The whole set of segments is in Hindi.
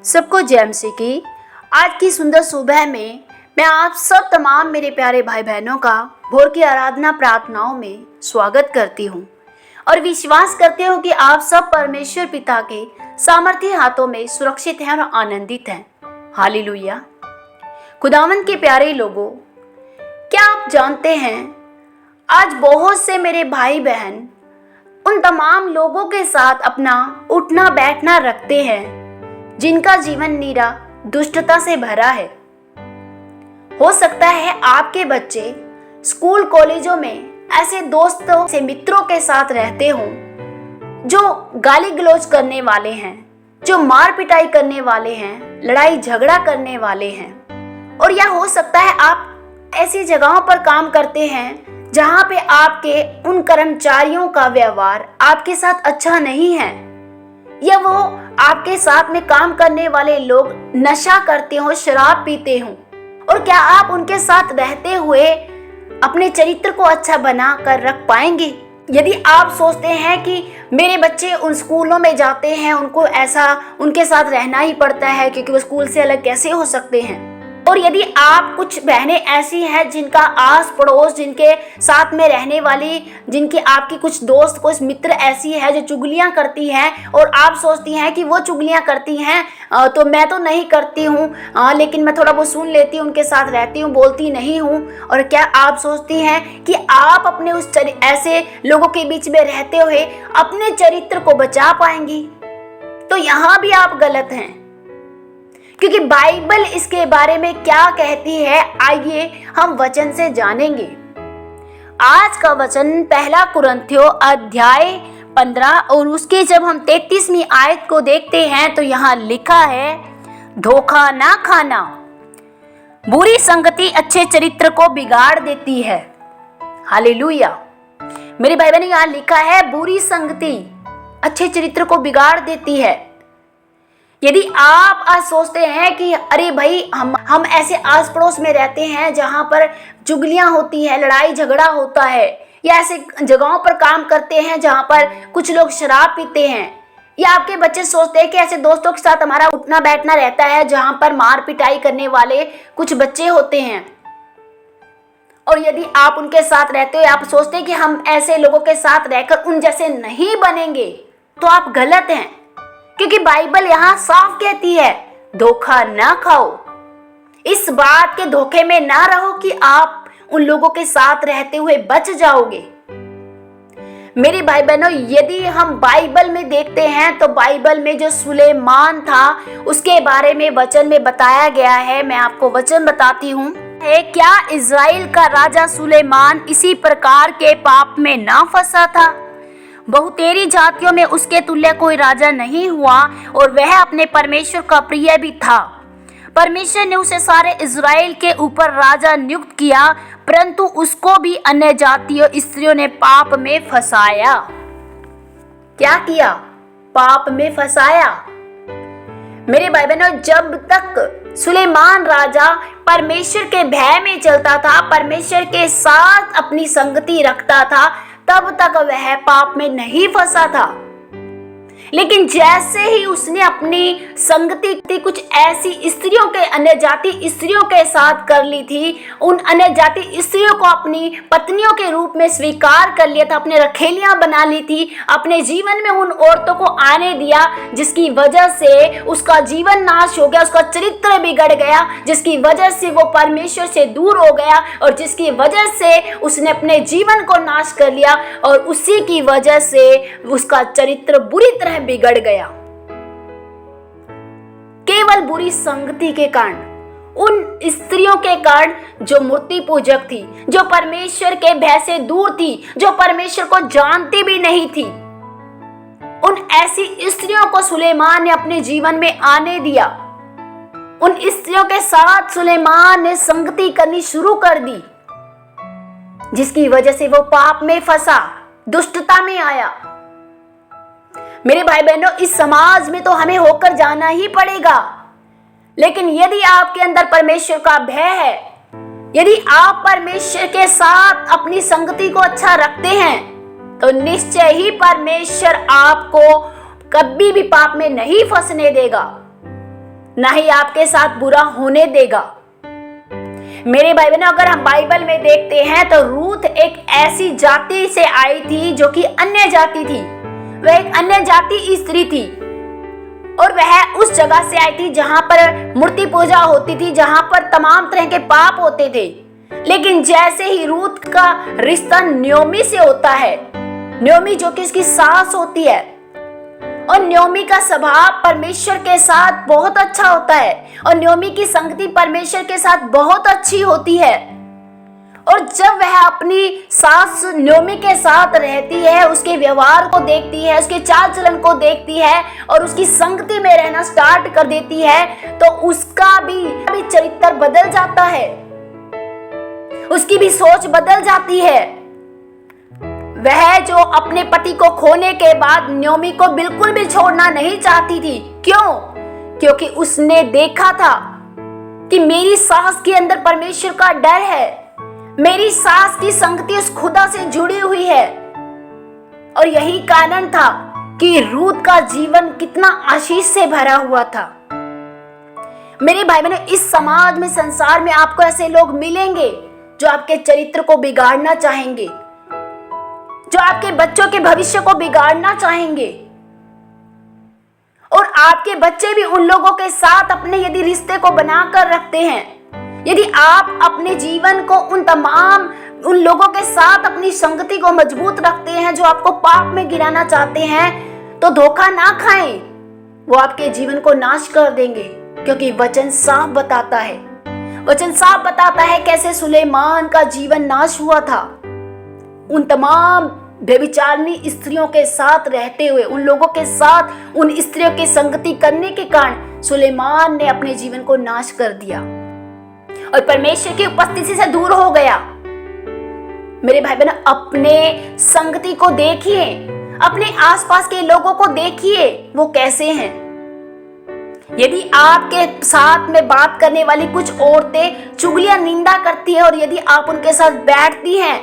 सबको जय मसीह की। आज की सुंदर सुबह में मैं आप सब तमाम मेरे प्यारे भाई बहनों का भोर की आराधना प्रार्थनाओं में स्वागत करती हूँ और विश्वास करती हूँ कि आप सब परमेश्वर पिता के सामर्थ्य हाथों में सुरक्षित हैं और आनंदित हैं। हालेलुया। खुदावंद के प्यारे लोगों, क्या आप जानते हैं आज बहुत से मेरे भाई बहन उन तमाम लोगों के साथ अपना उठना बैठना रखते हैं जिनका जीवन नीरा दुष्टता से भरा है। हो सकता है आपके बच्चे स्कूल कॉलेजों में ऐसे दोस्तों से मित्रों के साथ रहते हों जो गाली गलौज करने वाले हैं, जो मार पिटाई करने वाले हैं, लड़ाई झगड़ा करने वाले हैं। और या हो सकता है आप ऐसी जगहों पर काम करते हैं जहां पे आपके उन कर्मचारियों का व्यवहार आपके साथ अच्छा नहीं है, या वो आपके साथ में काम करने वाले लोग नशा करते हो, शराब पीते हो। और क्या आप उनके साथ रहते हुए अपने चरित्र को अच्छा बना कर रख पाएंगे? यदि आप सोचते हैं कि मेरे बच्चे उन स्कूलों में जाते हैं, उनको ऐसा उनके साथ रहना ही पड़ता है क्योंकि वो स्कूल से अलग कैसे हो सकते हैं। और यदि आप कुछ बहनें ऐसी हैं जिनका आस पड़ोस, जिनके साथ में रहने वाली, जिनकी आपकी कुछ दोस्त, कुछ मित्र ऐसी है जो चुगलियां करती हैं और आप सोचती हैं कि वो चुगलियां करती हैं तो मैं तो नहीं करती हूँ, लेकिन मैं थोड़ा बहुत सुन लेती हूँ, उनके साथ रहती हूँ, बोलती नहीं हूँ। और क्या आप सोचती हैं कि आप अपने उस ऐसे लोगों के बीच में रहते हुए अपने चरित्र को बचा पाएंगी? तो यहाँ भी आप गलत हैं, क्योंकि बाइबल इसके बारे में क्या कहती है आइए हम वचन से जानेंगे। आज का वचन पहला कुरिन्थियों अध्याय 15 और उसके जब हम 33वीं आयत को देखते हैं तो यहाँ लिखा है, धोखा ना खाना, बुरी संगति अच्छे चरित्र को बिगाड़ देती है। हालेलुया। मेरे भाई बहन, यहाँ लिखा है बुरी संगति अच्छे चरित्र को बिगाड़ देती है। यदि आप आज सोचते हैं कि अरे भाई हम ऐसे आस पड़ोस में रहते हैं जहां पर चुगलियां होती हैं, लड़ाई झगड़ा होता है, या ऐसे जगहों पर काम करते हैं जहां पर कुछ लोग शराब पीते हैं, या आपके बच्चे सोचते हैं कि ऐसे दोस्तों के साथ हमारा उठना बैठना रहता है जहां पर मार पिटाई करने वाले कुछ बच्चे होते हैं, और यदि आप उनके साथ रहते हो, आप सोचते हैं कि हम ऐसे लोगों के साथ रहकर उन जैसे नहीं बनेंगे, तो आप गलत हैं। क्योंकि बाइबल यहाँ साफ कहती है, धोखा ना खाओ। इस बात के धोखे में ना रहो कि आप उन लोगों के साथ रहते हुए बच जाओगे। मेरे भाई बहनों, यदि हम बाइबल में देखते हैं तो बाइबल में जो सुलेमान था उसके बारे में वचन में बताया गया है। मैं आपको वचन बताती हूँ। क्या इज़राइल का राजा सुलेमान इसी प्रकार के पाप में ना फंसा था? बहुतेरी जातियों में उसके तुल्य कोई राजा नहीं हुआ और वह अपने परमेश्वर का प्रिय भी था। परमेश्वर ने उसे सारे इज़राइल के ऊपर राजा नियुक्त किया, परंतु उसको भी अन्य जातियों स्त्रियों ने पाप में फंसाया। क्या किया? पाप में फंसाया। मेरे भाई बहनों, जब तक सुलेमान राजा परमेश्वर के भय में चलता था, परमेश्वर के साथ अपनी संगति रखता था, तब तक वह पाप में नहीं फंसा था। लेकिन जैसे ही उसने अपनी संगति कुछ ऐसी स्त्रियों के, अन्य जाति स्त्रियों के साथ कर ली थी, उन अन्य जाति स्त्रियों को अपनी पत्नियों के रूप में स्वीकार कर लिया था, अपने रखेलियां बना ली थी, अपने जीवन में उन औरतों को आने दिया, जिसकी वजह से उसका जीवन नाश हो गया, उसका चरित्र बिगड़ गया, जिसकी वजह से वो परमेश्वर से दूर हो गया और जिसकी वजह से उसने अपने जीवन को नाश कर लिया और उसी की वजह से उसका चरित्र बुरी तरह बिगड़ गया। केवल बुरी संगति के कारण, उन स्त्रियों के कारण जो मूर्ति पूजक थी, जो परमेश्वर के भय से दूर थी, जो परमेश्वर को जानती भी नहीं थी, उन ऐसी स्त्रियों को सुलेमान ने अपने जीवन में आने दिया। उन स्त्रियों के साथ सुलेमान ने संगति करनी शुरू कर दी, जिसकी वजह से वो पाप में फंसा, दुष्टता में आया। मेरे भाई बहनों, इस समाज में तो हमें होकर जाना ही पड़ेगा, लेकिन यदि आपके अंदर परमेश्वर का भय है, यदि आप परमेश्वर के साथ अपनी संगति को अच्छा रखते हैं, तो निश्चय ही परमेश्वर आपको कभी भी पाप में नहीं फंसने देगा। ना ही आपके साथ बुरा होने देगा। मेरे भाई बहनों, अगर हम बाइबल में देखते हैं तो रूथ एक ऐसी जाति से आई थी जो कि अन्य जाति थी। वह एक अन्य जाति स्त्री थी और वह उस जगह से आई थी जहां पर मूर्ति पूजा होती थी, जहां पर तमाम तरह के पाप होते थे। लेकिन जैसे ही रूथ का रिश्ता नयोमी से होता है, नयोमी जो कि उसकी सास होती है, और नयोमी का स्वभाव परमेश्वर के साथ बहुत अच्छा होता है और नयोमी की संगति परमेश्वर के साथ बहुत अच्छी होती है। और जब वह अपनी सास नयोमी के साथ रहती है, उसके व्यवहार को देखती है, उसके चाल चलन को देखती है और उसकी संगति में रहना स्टार्ट कर देती है, तो उसका भी चरित्र बदल जाता है, उसकी भी सोच बदल जाती है। वह जो अपने पति को खोने के बाद नयोमी को बिल्कुल भी छोड़ना नहीं चाहती थी। क्यों? क्योंकि उसने देखा था कि मेरी सास के अंदर परमेश्वर का डर है, मेरी सास की संगति उस खुदा से जुड़ी हुई है। और यही कारण था कि रूथ का जीवन कितना आशीष से भरा हुआ था। मेरे भाई बहनों, इस समाज में, संसार में आपको ऐसे लोग मिलेंगे जो आपके चरित्र को बिगाड़ना चाहेंगे, जो आपके बच्चों के भविष्य को बिगाड़ना चाहेंगे। और आपके बच्चे भी उन लोगों के साथ अपने यदि रिश्ते को बनाकर रखते हैं, यदि आप अपने जीवन को उन लोगों के साथ अपनी संगति को मजबूत रखते हैं जो आपको पाप में गिराना चाहते हैं, तो धोखा ना खाएं, वो आपके जीवन को नाश कर देंगे। क्योंकि वचन साफ बताता है, वचन साफ बताता है कैसे सुलेमान का जीवन नाश हुआ था। उन तमाम व्यभिचारिणी स्त्रियों के साथ रहते हुए, उन लोगों के साथ उन स्त्रियों की संगति करने के कारण सुलेमान ने अपने जीवन को नाश कर दिया और परमेश्वर की उपस्थिति से दूर हो गया। मेरे भाई बहन, अपने संगति को देखिए, अपने आसपास के लोगों को देखिए, वो कैसे हैं। यदि आपके साथ में बात करने वाली कुछ औरतें चुगलियां निंदा करती है और यदि आप उनके साथ बैठती हैं,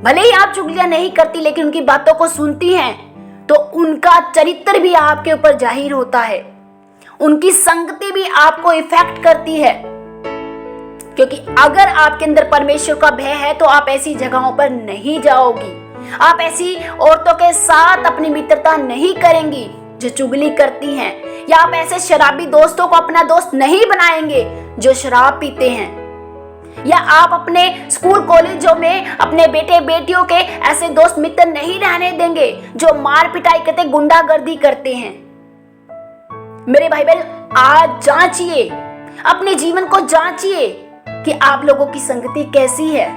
भले ही आप चुगलियां नहीं करती लेकिन उनकी बातों को सुनती हैं, तो उनका चरित्र भी आपके ऊपर जाहिर होता है, उनकी संगति भी आपको इफेक्ट करती है। क्योंकि अगर आपके अंदर परमेश्वर का भय है तो आप ऐसी जगहों पर नहीं जाओगी, आप ऐसी औरतों के साथ अपनी मित्रता नहीं करेंगी जो चुगली करती हैं, या आप ऐसे शराबी दोस्तों को अपना दोस्त नहीं बनाएंगे जो शराब पीते हैं, या आप अपने स्कूल कॉलेजों में अपने बेटे बेटियों के ऐसे दोस्त मित्र नहीं रहने देंगे जो मार पिटाई करते, गुंडागर्दी करते हैं। मेरे भाई बहन, आज जांचिए, अपने जीवन को जांचिए कि आप लोगों की संगति कैसी है।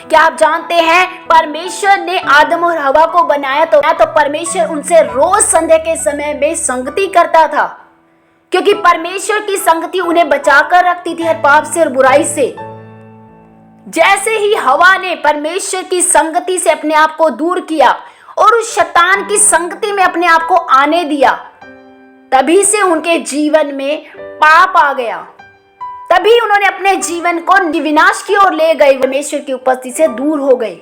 क्या आप जानते हैं परमेश्वर ने आदम और हवा को बनाया तो परमेश्वर उनसे रोज संध्या के समय में संगति करता था, क्योंकि परमेश्वर की संगति उन्हें बचाकर रखती थी हर पाप से और बुराई से। जैसे ही हवा ने परमेश्वर की संगति से अपने आप को दूर किया और उस शैतान की संगति में अपने आप को आने दिया, तभी से उनके जीवन में पाप आ गया, तभी उन्होंने अपने जीवन को विनाश की ओर ले गए, परमेश्वर की उपस्थिति से दूर हो गए।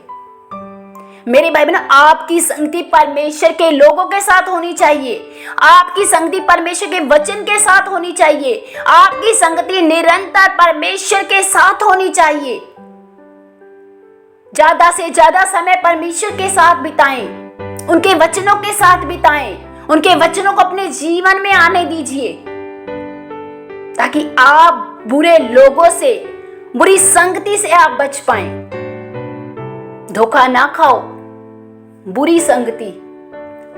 मेरे भाई बहन, आपकी संगति परमेश्वर के लोगों के साथ होनी चाहिए, आपकी संगति परमेश्वर के वचन के साथ होनी चाहिए, आपकी संगति निरंतर परमेश्वर के साथ होनी चाहिए। ज्यादा से ज्यादा समय परमेश्वर के साथ बिताएं, उनके वचनों के साथ बिताएं, उनके वचनों को अपने जीवन में आने दीजिए, ताकि आप बुरे लोगों से, बुरी संगति से आप बच पाएं। धोखा ना खाओ। बुरी संगति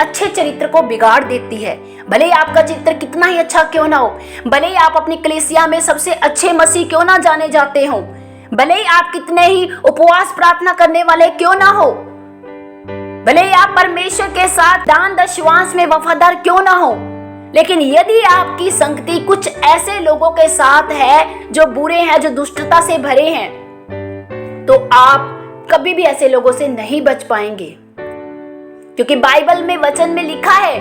अच्छे चरित्र को बिगाड़ देती है। भले ही आपका चरित्र कितना ही अच्छा क्यों ना हो, भले ही आप अपनी कलीसिया में सबसे अच्छे मसीह क्यों ना जाने जाते हो, भले ही आप कितने ही उपवास प्रार्थना करने वाले क्यों ना हो, भले ही आप परमेश्वर के साथ दान दशवांश में वफादार क्यों ना हो, लेकिन यदि आपकी संगति कुछ ऐसे लोगों के साथ है जो बुरे हैं, जो दुष्टता से भरे हैं, तो आप कभी भी ऐसे लोगों से नहीं बच पाएंगे। क्योंकि बाइबल में वचन में लिखा है,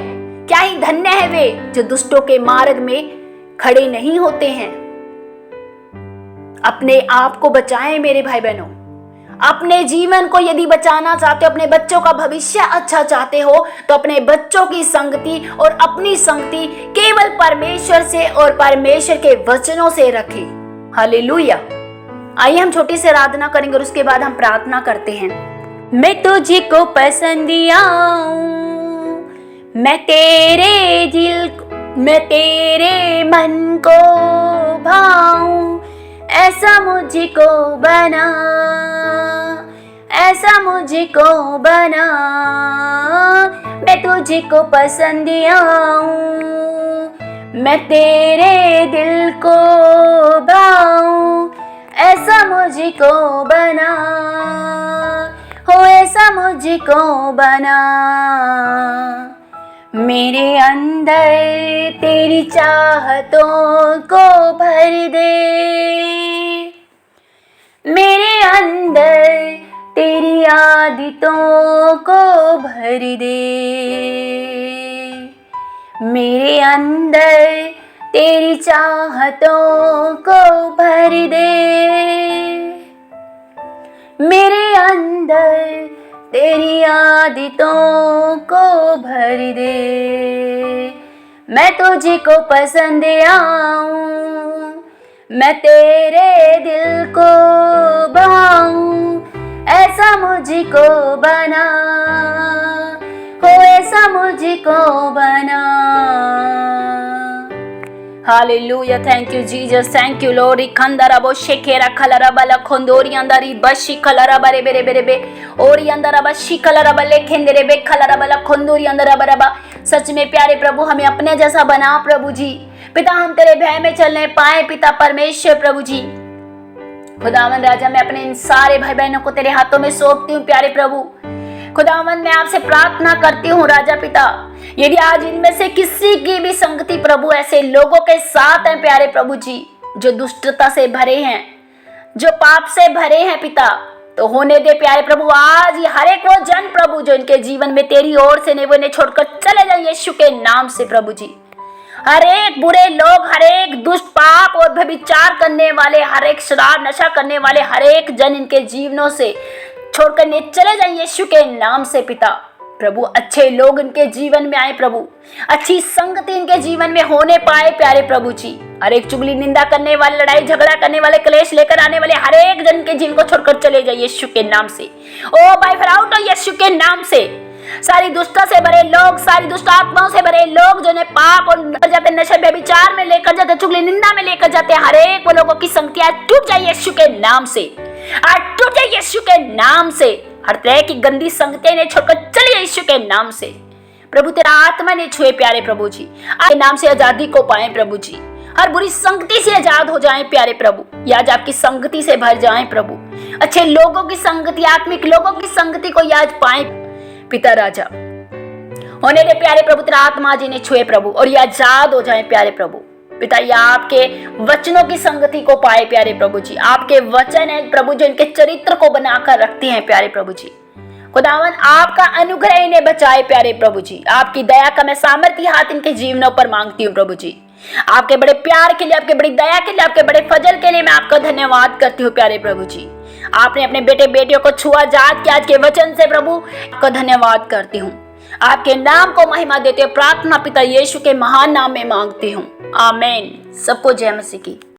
क्या ही धन्य है वे जो दुष्टों के मार्ग में खड़े नहीं होते हैं। अपने आप को बचाएं मेरे भाई बहनों, अपने जीवन को यदि बचाना चाहते हो, अपने बच्चों का भविष्य अच्छा चाहते हो, तो अपने बच्चों की संगति और अपनी संगति केवल परमेश्वर से और परमेश्वर के वचनों से रखें। हालेलुया। आइए हम छोटी सी आराधना करेंगे और उसके बाद हम प्रार्थना करते हैं। मैं तुझको पसंदिया हूँ, मैं तेरे मन को भाऊं, ऐसा मुझको बना, ऐसा मुझको बना। मैं तुझको पसंदिया हूँ, मैं तेरे दिल को भाऊं, ऐसा मुझको बना, हो ऐसा मुझको बना। मेरे अंदर तेरी चाहतों को भर दे, मेरे अंदर तेरी आदतों को भर दे, मेरे अंदर तेरी चाहतों को भर दे, मेरे अंदर तेरी आदतों को भर दे। मैं तुझको पसंद आऊं, मैं तेरे दिल को भाऊं, ऐसा मुझको बना, हो ऐसा मुझको बना। Hallelujah. Thank you Jesus, thank you Lord. Khandra बो शेखेरा खलरा बला खोंदोरी अंदरी बशी खलरा बरे बेरे बेरे बे ओरी अंदरा बशी खलरा बले खेंदरे बे खलरा बला खोंदोरी अंदरा बरबा। सच में प्यारे प्रभु, हमें अपने जैसा बना प्रभु जी। पिता, हम तेरे भय में चलने पाए पिता परमेश्वर प्रभु जी। खुदावन राजा, मैं अपने इन सारे भाई बहनों को तेरे हाथों में सौंपती हूँ प्यारे प्रभु। खुदावन, मैं आपसे प्रार्थना करती हूँ राजा पिता, यदि आज इनमें से किसी की भी संगति प्रभु ऐसे लोगों के साथ है प्यारे प्रभु जी, जो दुष्टता से भरे हैं, जो पाप से भरे हैं पिता, तो होने दे प्यारे प्रभु। आज ही हर एक वो जन प्रभु जो इनके जीवन में तेरी ओर से नहीं, वो इन्हें छोड़कर चले जाए यीशु के नाम से प्रभु जी। हर एक बुरे लोग, हर एक दुष्ट पाप और व्यभिचार करने वाले, हर एक शराब नशा करने वाले, हर एक जन इनके जीवनों से छोड़कर नहीं चले जाए यीशु के नाम से पिता। प्रभु, अच्छे लोग इनके जीवन में आए प्रभु, अच्छी संगति इनके जीवन में होने पाए प्यारे प्रभु जी। हर एक चुगली निंदा करने वाले, लड़ाई झगड़ा करने वाले, क्लेश लेकर आने वाले हर एक जन के जीवन को छोड़कर चले जाए यीशु के नाम से। ओ बाय फराउट यीशु के नाम से सारी दुष्टता से भरे लोग, सारी दुष्ट आत्माओं से भरे लोग जो ने पाप और लेकर जाते, नशे व्यभिचार में लेकर जाते, चुगली निंदा में लेकर जाते, हर एक वो लोगों की संगति आज टूट जाए यीशु के नाम से, आज टूट जाए यीशु के नाम से। हर तरह की गंदी संगतियां ने छोड़कर चले यीशु के नाम से। प्रभु, तेरा आत्मा ने छुए प्यारे प्रभु जी, आपके नाम से आजादी को पाए प्रभु जी। हर बुरी संगति से आजाद हो जाएं प्यारे प्रभु, आज आपकी संगति से भर जाएं प्रभु। अच्छे लोगों की संगति, आत्मिक लोगों की संगति को आज पाए पिता राजा। होने दे प्यारे प्रभु, तेरा आत्मा जी ने छुए प्रभु, और ये आजाद हो जाए प्यारे प्रभु पिता। ये आपके वचनों की संगति को पाए प्यारे प्रभु जी। आपके वचन है प्रभु जो इनके चरित्र को बनाकर रखते हैं प्यारे प्रभु जी। खुदावन, आपका अनुग्रह इन्हें बचाए प्यारे प्रभु जी। आपकी दया का मैं सामर्थ्य हाथ इनके जीवनों पर मांगती हूँ प्रभु जी। आपके बड़े प्यार के लिए, आपके बड़ी दया के लिए, आपके बड़े फजल के लिए मैं आपका धन्यवाद करती हूँ प्यारे प्रभु जी। आपने अपने बेटे बेटियों को छुआ, जात के आज के वचन से प्रभु का धन्यवाद करती हूँ। आपके नाम को महिमा देते हुए प्रार्थना पिता यीशु के महान नाम में मांगती हूँ, आमीन। सबको जय मसीह की।